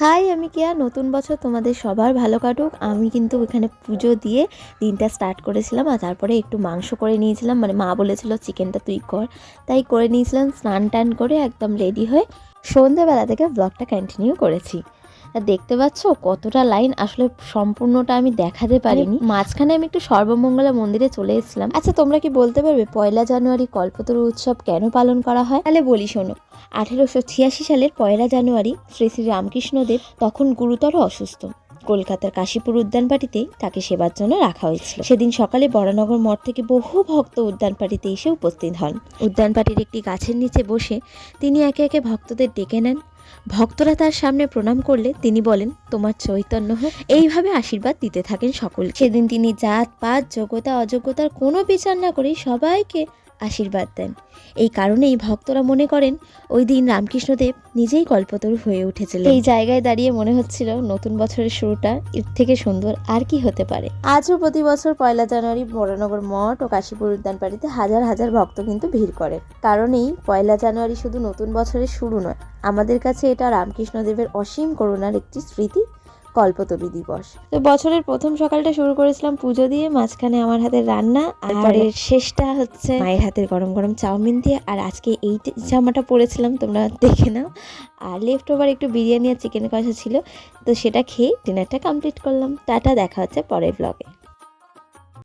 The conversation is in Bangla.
হাই, আমি কেয়া। নতুন বছর তোমাদের সবার ভালো কাটুক। আমি কিন্তু এখানে পুজো দিয়ে দিনটা স্টার্ট করেছিলাম, আর তারপরে একটু মাংস করে নিয়েছিলাম। মানে মা বলেছিল চিকেনটা তুই কর, তাই করে নিয়েছিলাম। স্নান টান করে একদম রেডি হয়ে সন্ধ্যেবেলা থেকে ব্লগটা কন্টিনিউ করেছি। আর দেখতে পাচ্ছ কতটা লাইন, আসলে সম্পূর্ণটা আমি দেখাতে পারিনি। মাঝখানে আমি একটু সর্বমঙ্গলা মন্দিরে চলে এসেছিলাম। আচ্ছা, তোমরা কি বলতে পারবে 1 জানুয়ারি কল্পতরু উৎসব কেন পালন করা হয়? তাহলে বলি শোনো। 1886 সালের 1 জানুয়ারি শ্রী শ্রী রামকৃষ্ণদেব তখন গুরুতর অসুস্থ। কলকাতার কাশীপুর উদ্যানপাড়িতেই তাকে সেবার জন্য রাখা হয়েছিল। সেদিন সকালে বরানগর মঠ থেকে বহু ভক্ত উদ্যানপাড়িতে এসে উপস্থিত হন। উদ্যানপাড়ির একটি গাছের নিচে বসে তিনি একে একে ভক্তদের ডেকে নেন। ভক্তরা তার সামনে প্রণাম করলে তিনি বলেন, তোমার চৈতন্য হোক। এইভাবে আশীর্বাদ দিতে থাকেন সকলকে। সেদিন তিনি জাত পাত যোগ্যতা অযোগ্যতার কোনো বিচার না করেই সবাইকে আশীর্বাদ দেন। এই কারণেই ভক্তরা মনে করেন ওই দিন রামকৃষ্ণদেব নিজেই কল্পতরু হয়ে উঠেছিলেন। এই জায়গায় দাঁড়িয়ে মনে হচ্ছিল নতুন বছরের শুরুটা এর থেকে সুন্দর আর কি হতে পারে। আজও প্রতি বছর 1 জানুয়ারি বরানগর মঠ ও কাশীপুর উদ্যানপাড়িতে হাজার হাজার ভক্ত কিন্তু ভিড় করে। কারণ এই 1 জানুয়ারি শুধু নতুন বছরের শুরু নয়, আমাদের কাছে এটা রামকৃষ্ণদেবের অসীম করুণার একটি স্মৃতি, কল্পতরু দিবস। তো বছরের প্রথম সকালটা শুরু করেছিলাম পুজো দিয়ে, মাঝখানে আমার হাতের রান্না, আর পরের শেষটা হচ্ছে মায়ের হাতের গরম গরম চাউমিন দিয়ে। আর আজকে এই জামাটা পরেছিলাম, তোমরা দেখে নাও। আর লেফট ওভার একটু বিরিয়ানি আর চিকেন কষা ছিল, তো সেটা খেয়ে ডিনারটা কমপ্লিট করলাম। টাটা, দেখা হচ্ছে পরের ব্লগে।